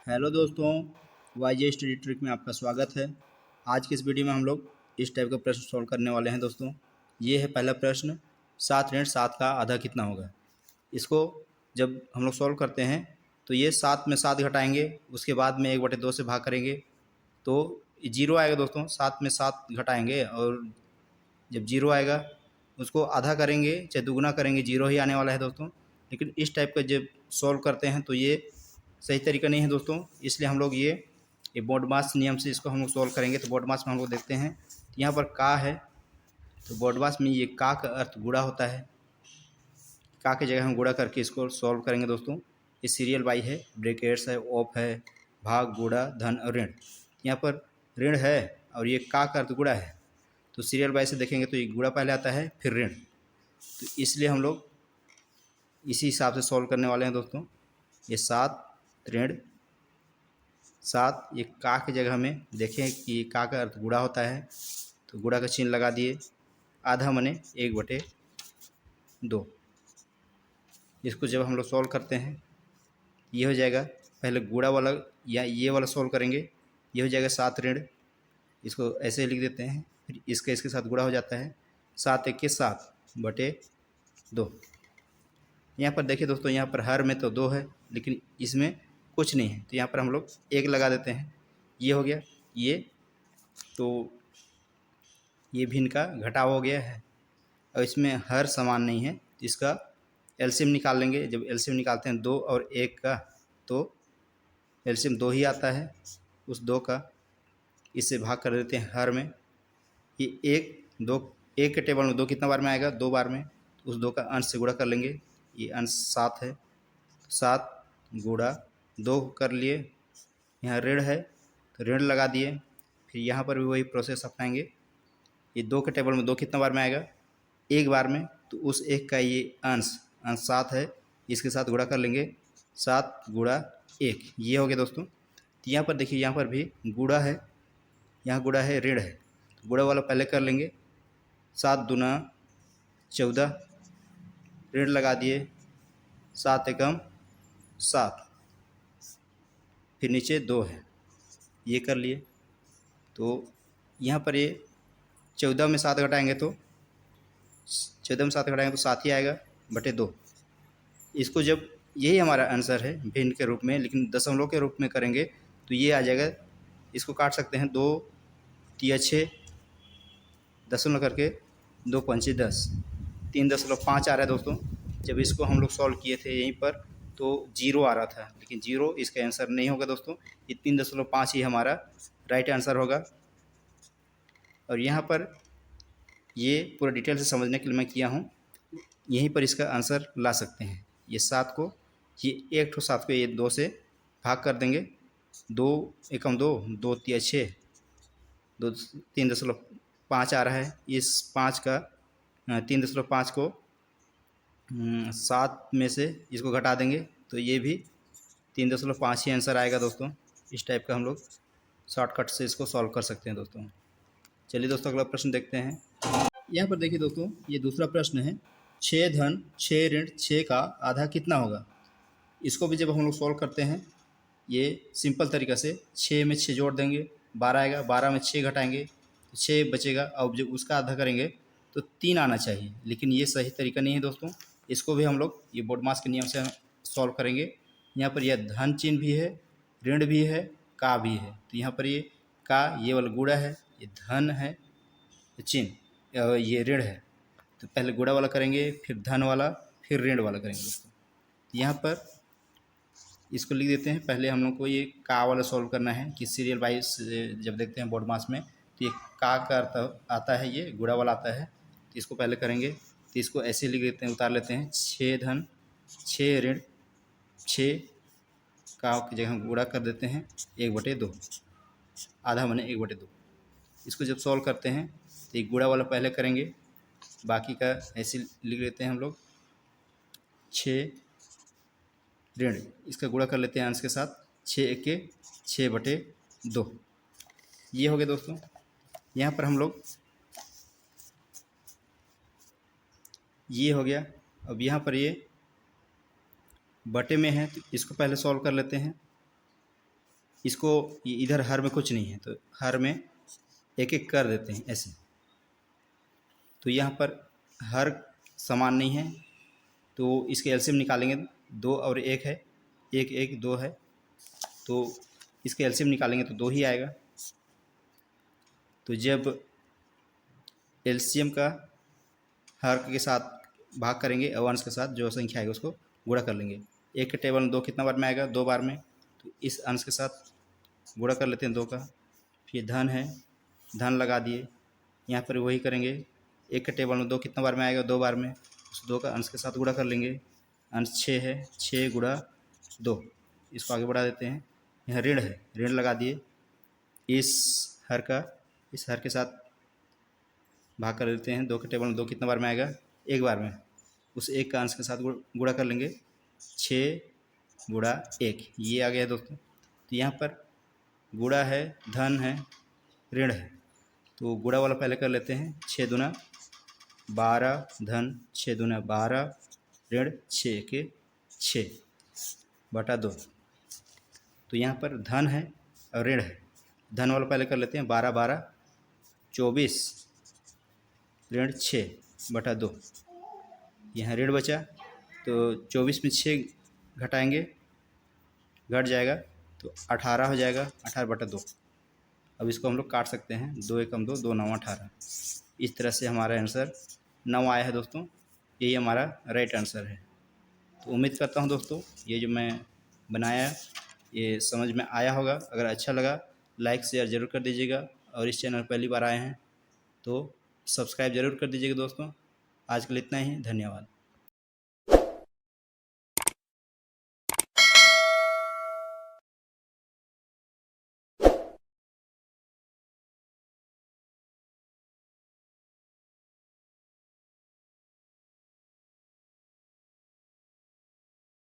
Hello दोस्तों, वाईजे study trick में आपका स्वागत है। आज की इस वीडियो में हम लोग इस टाइप का प्रश्न सॉल्व करने वाले हैं दोस्तों। ये है पहला प्रश्न, 7 ऋण 7 का आधा कितना होगा। इसको जब हम लोग सॉल्व करते हैं तो ये 7 में 7 घटाएंगे, उसके बाद में 1/2 से भाग करेंगे तो जीरो आएगा दोस्तों। 7 में 7 घटाएंगे और जब जीरो आएगा उसको आधा करेंगे, चाहे दुगुना करेंगे, जीरो ही आने वाला है दोस्तों। लेकिन इस टाइप का जब सॉल्व करते हैं तो ये सही तरीका नहीं है दोस्तों, इसलिए हम लोग ये बोडमास नियम से इसको हम लोग सॉल्व करेंगे। तो बोडमास में हम लोग देखते हैं यहाँ पर का है, तो बोडमास में ये का अर्थ गुणा होता है। का की जगह हम गुणा करके इसको सॉल्व करेंगे दोस्तों। ये सीरियल बाई है, ब्रैकेट्स है, ऑफ है, भाग, गुणा, धन और ऋण। यहाँ पर ऋण है और ये का अर्थ गुणा है, तो सीरियल बाई से देखेंगे तो ये गुणा पहले आता है फिर ऋण। तो इसलिए हम लोग इसी हिसाब से सॉल्व करने वाले हैं दोस्तों। ये 7 ऋण 7, ये का की जगह में देखें कि का अर्थ गुणा होता है, तो गुणा का चिन्ह लगा दिए। आधा मने 1/2। इसको जब हम लोग सॉल्व करते हैं ये हो जाएगा, पहले गुणा वाला या ये वाला सॉल्व करेंगे, ये हो जाएगा 7 ऋण। इसको ऐसे लिख देते हैं, फिर इसके साथ गुणा हो जाता है। 7 1 के 7/2। यहाँ पर देखिए दोस्तों, यहाँ पर हर में तो 2 है लेकिन इसमें कुछ नहीं है, तो यहाँ पर हम लोग 1 लगा देते हैं। ये हो गया, ये तो ये भी इनका घटाव हो गया है और इसमें हर समान नहीं है, तो इसका एलसीएम निकाल लेंगे। जब एलसीएम निकालते हैं 2 और 1 का, तो एलसीएम 2 ही आता है। उस 2 का इससे भाग कर देते हैं हर में। ये 1 2 1 के टेबल में 2 कितना बार में आएगा, 2 बार में। उस 2 का अंश से गुणा कर लेंगे। ये अंश 7 है, 7 गुणा 2 कर लिए। यहाँ ऋण है तो ऋण लगा दिए। फिर यहाँ पर भी वही प्रोसेस अपनाएंगे। ये 2 के टेबल में 2 कितना बार में आएगा, 1 बार में। तो उस 1 का ये अंश 7 है, इसके साथ गुणा कर लेंगे। 7 गुणा 1, ये हो गया दोस्तों। तो यहाँ पर देखिए, यहाँ पर भी गुणा है, यहाँ गुणा है, ऋण है, तो गुणा वाला पहले कर लेंगे। 7 दूना 14, ऋण लगा दिए। 7 एकम 7, फिर नीचे 2 है, ये कर लिए। तो यहाँ पर ये 14 में 7 घटाएंगे तो 7 ही आएगा बटे 2। इसको जब यही हमारा आंसर है भिन्न के रूप में, लेकिन दशमलव के रूप में करेंगे तो ये आ जाएगा। इसको काट सकते हैं, 2 तिया 6, दशमलव करके 2 पंचे 10, 3.5 आ रहा है दोस्तों। जब इसको हम लोग सॉल्व किए थे यहीं पर तो जीरो आ रहा था, लेकिन जीरो इसका आंसर नहीं होगा दोस्तों। ये 3.5 ही हमारा राइट आंसर होगा। और यहाँ पर ये पूरा डिटेल से समझने के लिए मैं किया हूँ, यहीं पर इसका आंसर ला सकते हैं। ये 7 को, ये 7 को ये 2 से भाग कर देंगे। 2 एकम 2, 2 तिया 6, 2 3.5 आ रहा है। इस 5 का 3.5 को 7 में से इसको घटा देंगे तो ये भी 3.5 ही आंसर आएगा दोस्तों। इस टाइप का हम लोग शॉर्टकट से इसको सॉल्व कर सकते हैं दोस्तों। चलिए दोस्तों, अगला प्रश्न देखते हैं। यहाँ पर देखिए दोस्तों, ये दूसरा प्रश्न है, 6 धन 6 ऋण 6 का आधा कितना होगा। इसको भी जब हम लोग सॉल्व करते हैं ये सिंपल तरीक़ा से 6 में 6 जोड़ देंगे, 12 आएगा। 12 में 6 घटाएंगे तो 6 बचेगा। अब जब उसका आधा करेंगे तो 3 आना चाहिए, लेकिन ये सही तरीका नहीं है दोस्तों। इसको भी हम लोग ये बोडमास के नियम से सॉल्व करेंगे। यहाँ पर यह धन चिन्ह भी है, ऋण भी है, का भी है। तो यहाँ पर ये का, ये वाला गुणा है, ये धन है चिन्ह, ये ऋण है। तो पहले गुणा वाला करेंगे, फिर धन वाला, फिर ऋण वाला करेंगे दोस्तों। यहाँ पर इसको लिख देते हैं। पहले हम लोग को ये का वाला सॉल्व करना है कि सीरियल वाइज जब देखते हैं बोडमास में तो ये का अर्थ आता है, ये गुणा वाला आता है। तो इसको पहले करेंगे, तो इसको ऐसे लिख देते हैं, उतार लेते हैं। 6 धन 6 ऋण 6 का की जगह हम गुणा कर देते हैं 1/2, आधा मने 1/2। इसको जब सॉल्व करते हैं तो एक गुणा वाला पहले करेंगे, बाकी का ऐसे लिख लेते हैं हम लोग। 6 ऋण, इसका गुणा कर लेते हैं अंश के साथ। 6 1 के 6/2, ये हो गया दोस्तों। यहाँ पर हम लोग ये हो गया। अब यहाँ पर ये बटे में है तो इसको पहले सॉल्व कर लेते हैं। इसको इधर हर में कुछ नहीं है तो हर में एक एक कर देते हैं ऐसे। तो यहाँ पर हर समान नहीं है तो इसके एलसीएम निकालेंगे, 2 और 1 है, 1 1 2 है, तो इसके एलसीएम निकालेंगे तो 2 ही आएगा। तो जब एलसीएम का हर के साथ भाग करेंगे और अंश के साथ जो संख्या आएगी उसको गुणा कर लेंगे। 1 के टेबल में 2 कितना बार में आएगा? 2 बार में। तो इस अंश के साथ गुणा कर लेते हैं 2 का। फिर धन है, धन लगा दिए, यहाँ पर वही करेंगे। 1 के टेबल में 2 कितना बार में आएगा? 2 बार में। उस 2 का अंश के साथ गुणा कर लेंगे। अंश 6 है, 6 गुणा 2, इसको आगे बढ़ा देते हैं। यहाँ ऋण है, ऋण लगा दिए। इस हर के साथ भाग कर देते हैं। 2 के टेबल में 2 कितना बार में आएगा? 1 बार में। उस 1 का अंश के साथ गुणा कर लेंगे। 6 गुणा 1, ये आ गया दोस्तों। तो यहाँ पर गुणा है, धन है, ऋण है, तो गुणा वाला पहले कर लेते हैं। 6 दूना 12, धन 6 दूना 12, ऋण 6 के 6 बटा 2। तो यहाँ पर धन है और ऋण है। धन वाला पहले कर लेते हैं। 12 12 24, ऋण 6 बटा 2। यहाँ ऋण बचा तो 24 में 6 घटाएंगे, घट जाएगा तो 18 हो जाएगा, 18 बटा 2। अब इसको हम लोग काट सकते हैं। 2 एकम 2, 2 9 18। इस तरह से हमारा आंसर 9 आया है दोस्तों। यही हमारा राइट आंसर है। तो उम्मीद करता हूँ दोस्तों ये जो मैं बनाया ये समझ में आया होगा। अगर अच्छा लगा लाइक शेयर ज़रूर कर दीजिएगा, और इस चैनल पहली बार आए हैं तो सब्सक्राइब ज़रूर कर दीजिएगा दोस्तों। आज के लिए इतना ही, धन्यवाद।